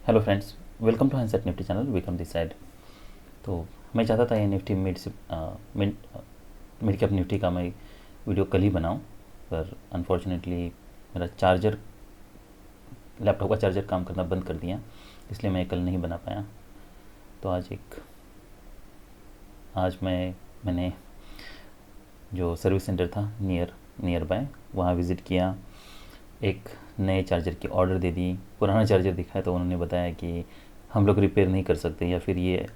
Hello friends, welcome to handset Nifty channel. Welcome this side. तो मैं चाहता था ये निफ्टी मिड कैप निफ्टी का मैं वीडियो कल ही बनाऊं, पर अनफॉर्चुनेटली मेरा चार्जर, लैपटॉप का चार्जर काम करना बंद कर दिया, इसलिए मैं कल नहीं बना पाया। तो आज मैंने जो सर्विस सेंटर था नियर बाय, वहाँ विज़िट किया। एक नए चार्जर की ऑर्डर दे दी। पुराना चार्जर दिखाया तो उन्होंने बताया कि हम लोग रिपेयर नहीं कर सकते, या फिर ये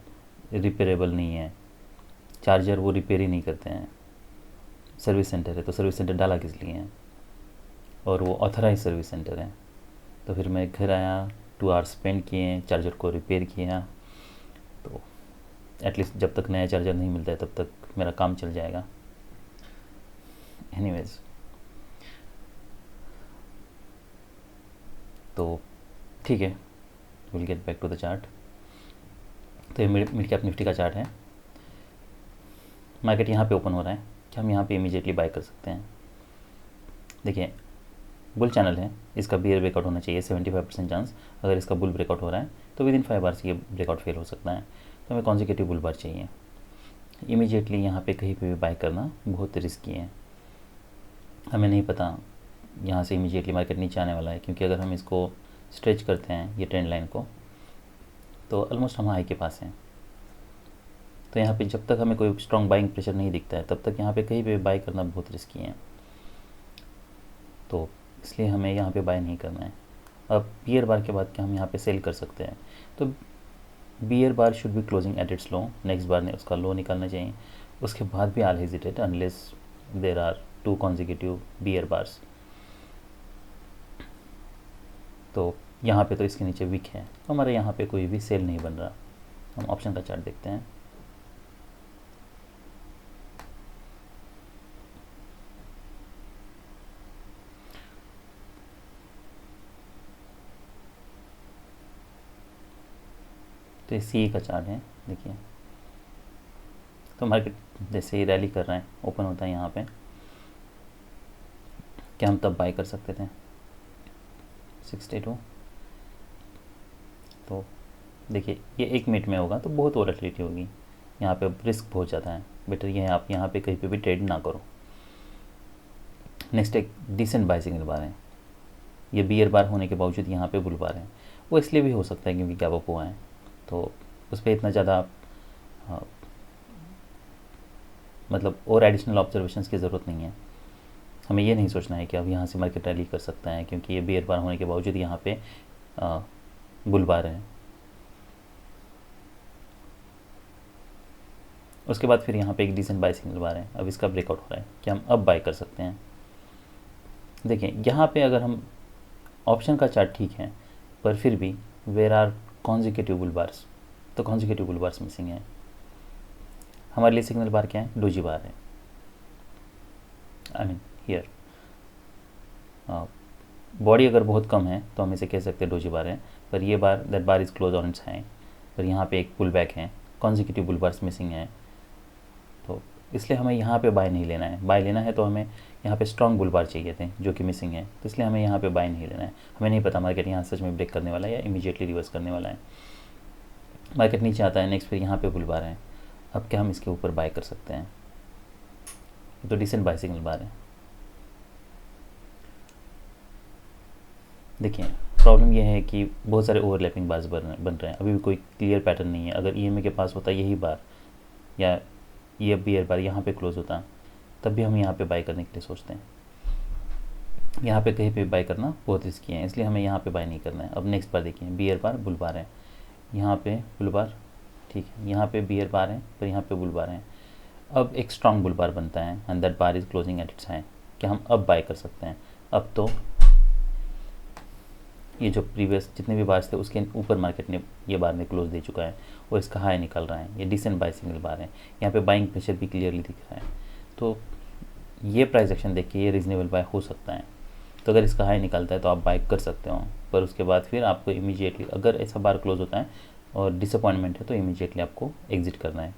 रिपेयरेबल नहीं है चार्जर, वो रिपेयर ही नहीं करते हैं। सर्विस सेंटर है तो सर्विस सेंटर डाला किस लिए है, और वो ऑथराइज सर्विस सेंटर है। तो फिर मैं घर आया, 2 आवर्स स्पेंड किए, चार्जर को रिपेयर किया। तो एटलीस्ट जब तक नया चार्जर नहीं मिलता है तब तक मेरा काम चल जाएगा। एनीवेज, तो ठीक है, will get back to the chart. तो ये मिड कैप निफ्टी का चार्ट है। मार्केट यहाँ पे ओपन हो रहा है कि हम यहाँ पे इमीडिएटली बाय कर सकते हैं। देखिए, बुल चैनल है, इसका बियर ब्रेकआउट होना चाहिए, 75% चांस। अगर इसका बुल ब्रेकआउट हो रहा है तो विद इन 5 आवर्स ये ब्रेकआउट फेल हो सकता है। तो हमें कॉन्जिक्यूटिव बुल बार चाहिए। इमीडिएटली यहाँ पे कहीं पे भी बाय करना बहुत रिस्की है। हमें नहीं पता यहाँ से इमीडिएटली मार्केट नीचे आने वाला है, क्योंकि अगर हम इसको स्ट्रेच करते हैं ये ट्रेंड लाइन को, तो ऑलमोस्ट हम हाई के पास हैं। तो यहाँ पे जब तक हमें कोई स्ट्रॉन्ग बाइंग प्रेशर नहीं दिखता है तब तक यहाँ पे कहीं पे बाय करना बहुत रिस्की है। तो इसलिए हमें यहाँ पे बाय नहीं करना है। अब बियर बार के बाद क्या हम यहाँ पे सेल कर सकते हैं? तो bear bar should be closing at its low. Next bar ने उसका लो निकालना चाहिए। उसके बाद भी all hesitate unless there are 2 consecutive bear bars. तो यहाँ पे तो इसके नीचे वीक है, तो हमारे यहाँ पे कोई भी सेल नहीं बन रहा। हम ऑप्शन का चार्ट देखते हैं। तो ये सी का चार्ट है, देखिए। तो मार्केट जैसे ही रैली कर रहा है, ओपन होता है यहाँ पे, क्या हम तब बाय कर सकते थे 62। तो देखिए, ये 1 मिनट में होगा तो बहुत वॉलेटिलिटी होगी, यहाँ पे रिस्क बहुत ज़्यादा है। बेटर ये है आप यहाँ पे कहीं पे भी ट्रेड ना करो। नेक्स्ट, एक डिसेंट बाय सिग्नल बार है। ये बियर बार होने के बावजूद यहाँ पे बुल बार है। वो इसलिए भी हो सकता है क्योंकि गैप अप हुआ है, तो उस पर इतना ज़्यादा मतलब और एडिशनल ऑब्जर्वेशंस की ज़रूरत नहीं है। हमें ये नहीं सोचना है कि अब यहाँ से मार्केट रैली कर सकता है, क्योंकि ये बियर बार होने के बावजूद यहाँ पे बुल बार है। उसके बाद फिर यहाँ पे एक डिसेंट बाय सिग्नल बार है। अब इसका ब्रेकआउट हो रहा है कि हम अब बाय कर सकते हैं। देखिए, यहाँ पे अगर हम ऑप्शन का चार्ट ठीक है, पर फिर भी where are consecutive bull bars, तो कॉन्जिक्यूटिव बुल बार्स मिसिंग है। हमारे लिए सिग्नल बार क्या है? डोजी बार है। आई मीन हियर बॉडी अगर बहुत कम है तो हम इसे कह सकते हैं डोजी बार है, पर ये bar, that bar is close on its high, पर यहाँ पे एक पुल बैक है, कॉन्जिक्यूटिव बुल बार्स मिसिंग है। तो इसलिए हमें यहाँ पे बाय नहीं लेना है। बाय लेना है तो हमें यहाँ पे स्ट्रॉन्ग बुल बार चाहिए थे, जो कि मिसिंग है। तो इसलिए हमें यहाँ पे बाय नहीं लेना है। हमें नहीं पता मार्केट यहाँ सच में ब्रेक करने वाला है या इमीडिएटली रिवर्स करने वाला है। मार्केट नीचे आता है, नेक्स्ट फिर यहाँ पे बुल बार है। अब क्या हम इसके ऊपर बाय कर सकते हैं? तो डिसेंट बाय सिग्नल बार है। देखिए, प्रॉब्लम यह है कि बहुत सारे ओवरलैपिंग बार्स बन रहे हैं, अभी भी कोई क्लियर पैटर्न नहीं है। अगर ईएमए के पास होता यही बार या ये बियर बार यहाँ पे क्लोज होता, तब भी हम यहाँ पे बाय करने के लिए सोचते हैं। यहाँ पे कहीं पे बाय करना बहुत रिस्की है, इसलिए हमें यहाँ पे बाय नहीं करना है। अब नेक्स्ट बार देखिए, बियर बार बुल बार है, यहाँ पे बुल बार, ठीक है, यहाँ पे बियर बार है, फिर यहाँ पे बुल बार है। अब एक स्ट्रॉन्ग बुल बार बनता है and that bar is closing at it's high. क्या हम अब बाय कर सकते हैं? अब तो ये जो प्रीवियस जितने भी बार्स थे उसके ऊपर मार्केट ने ये बार में क्लोज दे चुका है और इसका हाई निकल रहा है। ये डिसेंट बाय सिग्नल बार है, यहाँ पे बाइंग प्रेशर भी क्लियरली दिख रहा है। तो ये प्राइस एक्शन देख के ये रीजनेबल बाय हो सकता है। तो अगर इसका हाई निकलता है तो आप बाय कर सकते हो, पर उसके बाद फिर आपको इमीडिएटली, अगर ऐसा बार क्लोज होता है और डिसअपॉइंटमेंट है, तो इमीडिएटली आपको एग्जिट करना है।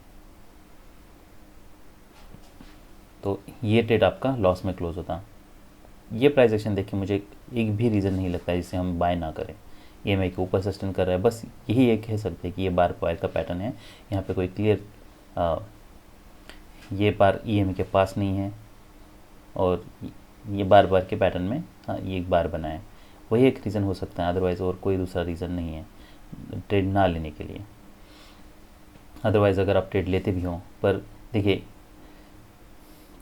तो ये ट्रेड आपका लॉस में क्लोज होता। ये प्राइस एक्शन देख के मुझे एक भी रीज़न नहीं लगता जिससे हम बाय ना करें। EMA के ऊपर सस्टेन कर रहा है, बस यही एक कह सकते हैं कि ये बार पॉइल का पैटर्न है। यहाँ पे कोई क्लियर ये बार EMA के पास नहीं है और ये बार बार के पैटर्न में ये एक बार बना है, वही एक रीज़न हो सकता है, अदरवाइज़ और कोई दूसरा रीज़न नहीं है ट्रेड ना लेने के लिए। अदरवाइज़ अगर आप ट्रेड लेते भी हों, पर देखिए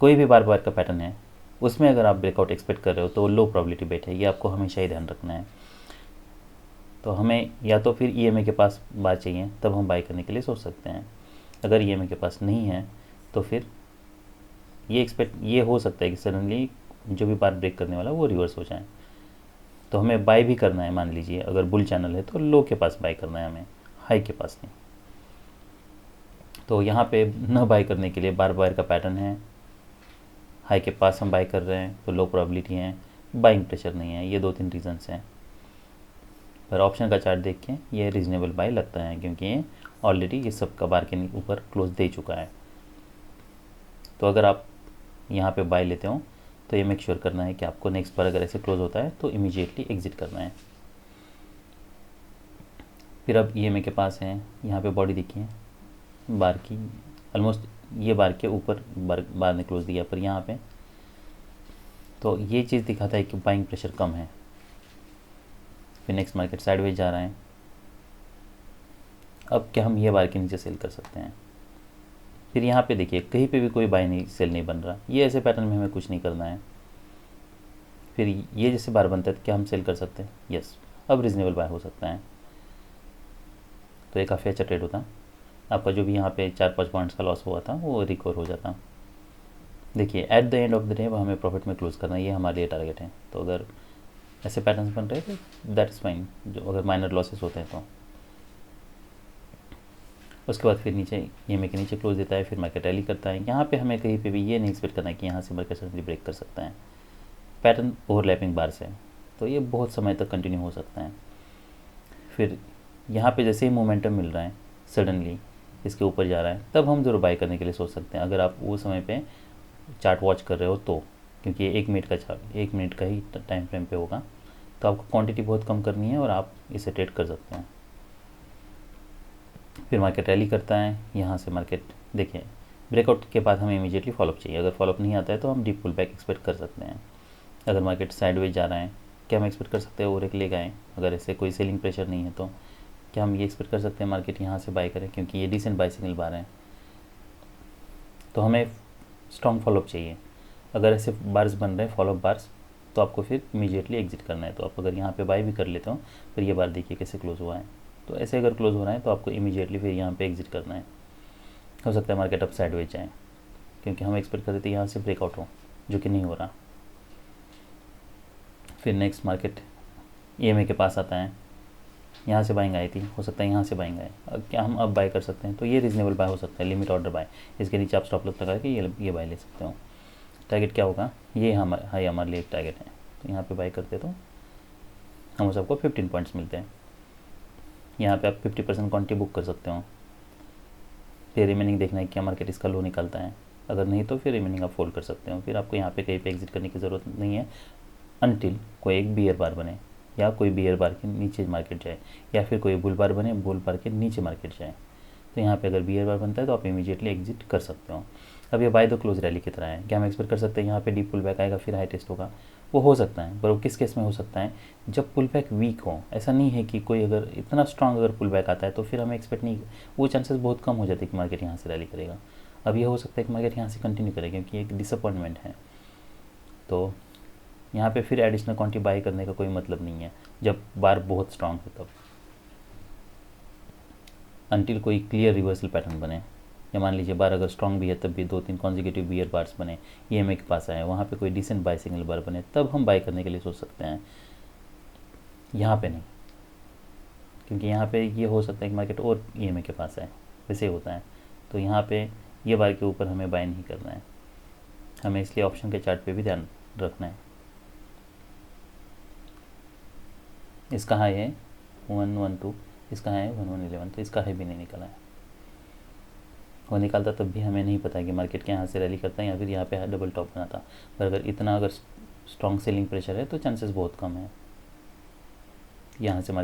कोई भी बार बार का पैटर्न है उसमें अगर आप ब्रेकआउट एक्सपेक्ट कर रहे हो तो लो प्रोबेबिलिटी बेट है, ये आपको हमेशा ही ध्यान रखना है। तो हमें या तो फिर EMA के पास बार चाहिए, तब हम बाई करने के लिए सोच सकते हैं। अगर EMA के पास नहीं है तो फिर ये हो सकता है कि सडनली जो भी बार ब्रेक करने वाला वो रिवर्स हो जाए, तो हमें बाई भी करना है। मान लीजिए अगर बुल चैनल है तो लो के पास बाई करना है हमें, हाई के पास नहीं। तो यहाँ पे न बाई करने के लिए बार बार का पैटर्न है, हाई के पास हम बाई कर रहे हैं तो लो प्रोबेबिलिटी है, बाइंग प्रेशर नहीं है। ये 2-3 रीजंस हैं। पर ऑप्शन का चार्ट देख के ये रीजनेबल बाई लगता है, क्योंकि ये ऑलरेडी ये सब का बार के ऊपर क्लोज दे चुका है। तो अगर आप यहाँ पे बाई लेते हो तो ये मेक श्योर करना है कि आपको नेक्स्ट बार अगर ऐसे क्लोज होता है तो इमीडिएटली एग्जिट करना है। फिर अब EMA के पास है, यहाँ पे बॉडी देखिए बार की, ऑलमोस्ट ये बार के ऊपर बार ने क्लोज दिया, पर यहाँ पे तो ये चीज़ दिखाता है कि बाइंग प्रेशर कम है। फिर नेक्स्ट मार्केट साइडवेज जा रहा है। अब क्या हम ये बार के नीचे सेल कर सकते हैं? फिर यहाँ पे देखिए कहीं पे भी कोई बाय नहीं सेल नहीं बन रहा, ये ऐसे पैटर्न में हमें कुछ नहीं करना है। फिर ये जैसे बार बनता है तो क्या हम सेल कर सकते हैं? यस, अब रीजनेबल बाय हो सकता है। तो ये काफ़ी अच्छा ट्रेड होता, आपका जो भी यहाँ पे 4-5 पॉइंट्स का लॉस हुआ था वो रिकवर हो जाता। देखिए at the end of the day वो हमें प्रॉफिट में क्लोज करना है, ये हमारे लिए टारगेट है। तो अगर ऐसे पैटर्न्स बन रहे हैं तो दैट इज़ फाइन, जो अगर माइनर लॉसेस होते हैं तो। उसके बाद फिर नीचे EMA के नीचे क्लोज देता है, फिर मार्केट रैली करता है। यहाँ पे हमें कहीं पे भी ये नहीं एक्सपेक्ट करना है कि यहाँ से मार्केट सडनली ब्रेक कर सकता है। पैटर्न ओवरलैपिंग बार से, तो ये बहुत समय तक कंटिन्यू हो सकता है। फिर यहाँ पे जैसे ही मोमेंटम मिल रहा है, सडनली इसके ऊपर जा रहा है, तब हम ज़रूर बाई करने के लिए सोच सकते हैं, अगर आप वो समय पे चार्ट वॉच कर रहे हो तो। क्योंकि 1 मिनट का चार्ट 1 मिनट का ही टाइम फ्रेम पे होगा, तो आपको क्वांटिटी बहुत कम करनी है और आप इसे ट्रेड कर सकते हैं। फिर मार्केट रैली करता है, यहाँ से मार्केट देखिए ब्रेकआउट के बाद हमें इमीडिएटली फॉलोअप चाहिए। अगर फॉलोअप नहीं आता है तो हम डीप पुल बैक एक्सपेक्ट कर सकते हैं। अगर मार्केट साइडवेज जा रहा है, क्या हम एक्सपेक्ट कर सकते हैं और एक लेगा है? अगर ऐसे कोई सेलिंग प्रेशर नहीं है तो क्या हम ये एक्सपेक्ट कर सकते हैं मार्केट यहाँ से बाय करें? क्योंकि ये डिसेंट बाय सिग्नल बार है, तो हमें स्ट्रॉन्ग फॉलोअप चाहिए। अगर ऐसे बार्स बन रहे हैं फॉलोअप बार्स, तो आपको फिर इमीडिएटली एग्जिट करना है। तो आप अगर यहाँ पे बाय भी कर लेते हो, फिर ये बार देखिए कैसे क्लोज हुआ है, तो ऐसे अगर क्लोज हो रहा है तो आपको इमीडिएटली फिर यहाँ पे एग्जिट करना है। हो सकता है मार्केट अप साइडवेज जाए, क्योंकि हम एक्सपेक्ट करते थे यहाँ से ब्रेकआउट हो, जो कि नहीं हो रहा। फिर नेक्स्ट मार्केट EMA के पास आता है, यहाँ से बाइंग आई थी, हो सकता है यहाँ से बाइंग आए। अब क्या हम अब बाय कर सकते हैं? तो ये रीजनेबल बाय हो सकता है, लिमिट ऑर्डर बाय। इसके नीचे आप स्टॉप लॉस लगा के ये बाय ले सकते हो। टारगेट क्या होगा? ये हमारे लिए एक टारगेट है, तो यहाँ पे बाय करते तो हम सबको 15 पॉइंट्स मिलते हैं। यहाँ पे आप 50% क्वांटिटी बुक कर सकते हो। फिर रिमेनिंग देखना है क्या मार्केट इसका लो निकलता है, अगर नहीं तो फिर रिमेनिंग आप फोल्ड कर सकते हो। फिर आपको यहाँ पे कहीं पे एग्जिट करने की ज़रूरत नहीं है, अनटिल कोई एक बियर बार बने, या कोई बियर बार के नीचे मार्केट जाए, या फिर कोई बुल बार बने, बुल बार के नीचे मार्केट जाए। तो यहाँ पे अगर बियर बार बनता है तो आप इमीडिएटली एग्जिट कर सकते हो। अब ये बाय द क्लोज रैली की तरह है, क्या हम एक्सपेक्ट कर सकते हैं यहाँ पे डीप पुल बैक आएगा फिर हाई टेस्ट होगा? वो हो सकता है, पर वो किस केस में हो सकता है? जब पुल बैक वीक हो। ऐसा नहीं है कि कोई अगर इतना स्ट्रांग अगर पुल बैक आता है तो फिर हमें एक्सपेक्ट नहीं, वो चांसेस बहुत कम हो जाते हैं कि मार्केट यहाँ से रैली करेगा। अब ये हो सकता है कि मार्केट यहाँ से कंटिन्यू करेगा, क्योंकि एक डिसअपॉइंटमेंट है। तो यहाँ पे फिर एडिशनल क्वांटिटी बाय करने का कोई मतलब नहीं है जब बार बहुत स्ट्रांग है तब, अनटिल कोई क्लियर रिवर्सल पैटर्न बने। या मान लीजिए बार अगर स्ट्रांग भी है तब भी 2-3 कॉन्जिक्यूटिव बियर बार्स बने, EMA के पास आए, वहाँ पे कोई डिसेंट बाय सिग्नल बार बने, तब हम बाय करने के लिए सोच सकते हैं। यहाँ पे नहीं, क्योंकि यहाँ पे ये हो सकता है कि मार्केट और EMA के पास आए, वैसे होता है। तो यहाँ पे ये बार के ऊपर हमें बाय नहीं करना है, हमें इसलिए ऑप्शन के चार्ट पे भी ध्यान रखना है। इसका हाई है 112, इसका है 1111, तो इसका हाई भी नहीं निकला है। वो निकालता तब भी हमें नहीं पता कि मार्केट के यहाँ से रैली करता है या फिर यहाँ पे डबल टॉप बनाता। पर अगर इतना स्ट्रॉन्ग सेलिंग प्रेशर है तो चांसेस बहुत कम है यहाँ से मार्केट